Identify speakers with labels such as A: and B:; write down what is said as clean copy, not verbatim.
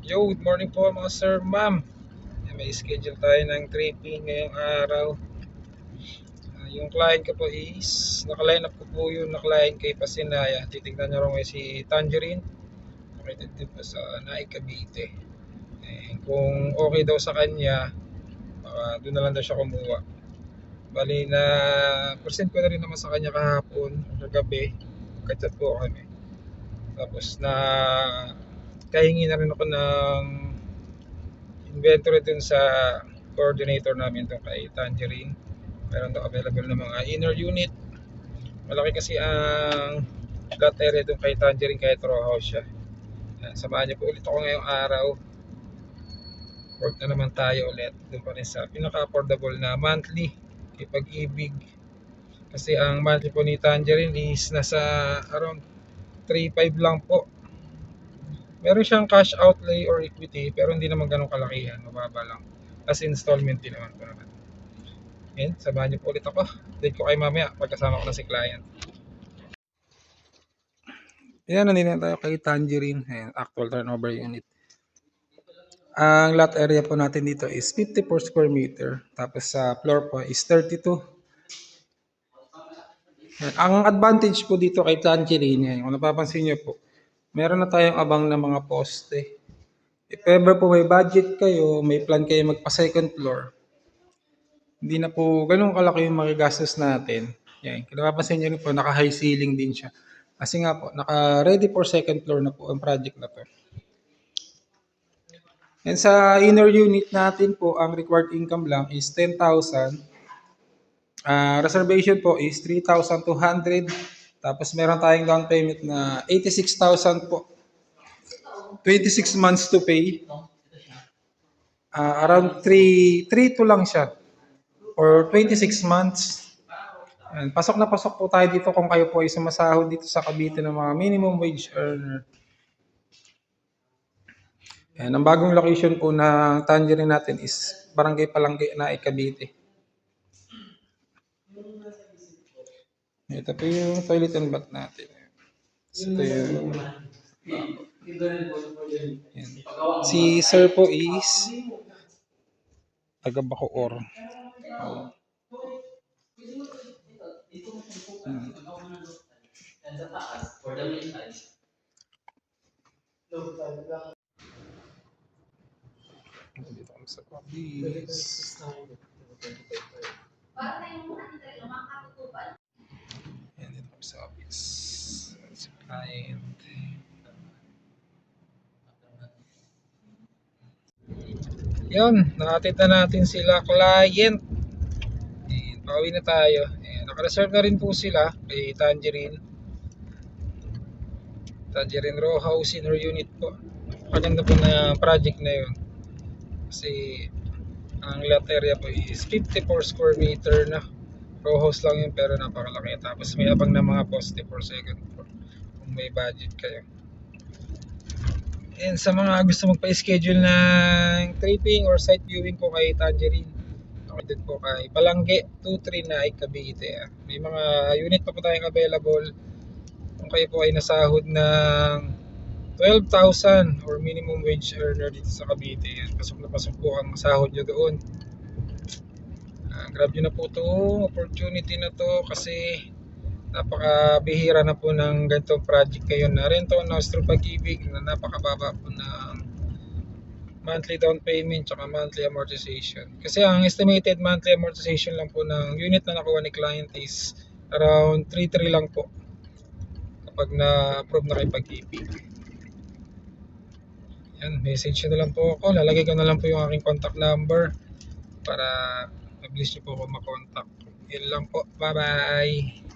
A: Yo, good morning po mga sir, ma'am. May schedule tayo ng tripping ngayong araw. Yung client ko po is, nakaline up ko po yung na-client kay Pasinaya. Titignan niyo rin si Tangerine. Located din po sa Naik, Cavite. Kung okay daw sa kanya, doon na lang daw siya kumuha. Bali na present ko na rin naman sa kanya kahapon, kagabi. Kachat po kami. Tapos na kahingi na rin ako ng inventory dun sa coordinator namin doon kay Tangerine. Meron daw available na mga inner unit. Malaki kasi ang lot area doon kay Tangerine kahit row house siya. Samahan niyo po ulit ako ngayong araw. Work na naman tayo ulit. Doon pa rin sa pinaka-affordable na monthly kay Pag-ibig. Kasi ang monthly po ni Tangerine is nasa around 3.5 lang po. Meron siyang cash outlay or equity pero hindi naman ganun kalakihan. Mababa lang. As installment din naman po naman. Yan, samahan niyo po ulit ako. Update ko kayo mamaya pagkasama ko na si client. Yan, nandito na tayo kay Tangerine. Ayan, actual turnover unit. Ang lot area po natin dito is 54 square meter. Tapos sa floor po is 32. Yan. Ang advantage po dito kay Tangerine, yan, kung napapansin niyo po, meron na tayong abang na mga poste. If ever po may budget kayo, may plan kayo magpa second floor, hindi na po ganun kalaki yung magagastos natin. Yan. Kung napapansin niyo po, naka-high ceiling din siya. Kasi nga po, naka-ready for second floor na po ang project na to. And sa inner unit natin po, ang required income lang is 10,000. Reservation po is 3,200. Tapos meron tayong down payment na 86,000 po. 26 months to pay. Around 3 to lang siya. Or 26 months. And pasok na pasok po tayo dito kung kayo po ay sumasahod dito sa Cavite ng mga minimum wage earner. And ang bagong location po ng Tangerine natin is Barangay Palangge na Cavite. Ito po yung toilet and bath natin. Ito yung yan. Si sir po is taga Bacoor. Dito kami sa office. Yan, dito kami sa office. Si client. Yun, nakatid na natin sila client. Ayan, pauwi na tayo. Ayan, naka-reserve na rin po sila kay Tangerine. Tangerine row house inner unit po. Maganda po na project na yun. Kasi ang lot area po is 54 square meter na. Row house lang yun pero napakalaki. Tapos may abang na mga poste for second floor kung may budget kayo. And sa mga gusto magpa-schedule ng tripping or site viewing po kay Tangerine, located po kay Palangge 23 na Cavite. May mga unit pa po tayong available. Kung kayo po ay nasahod ng 12,000 or minimum wage earner dito sa Cavite, pasok na pasok po ang sahod nyo doon. Grab nyo na po itong opportunity na to kasi napakabihira na po ng ganitong project kayo na rento house through Pag-ibig na napakababa po ng monthly down payment tsaka monthly amortization. Kasi ang estimated monthly amortization lang po ng unit na nakuha ni client is around 3.3 lang po kapag na-approve na kay Pag-ibig. Yan, message nyo na lang po ako. Lalagay ko na lang po yung aking contact number para mabilis nyo po ako makontak. Yun lang po. Bye bye!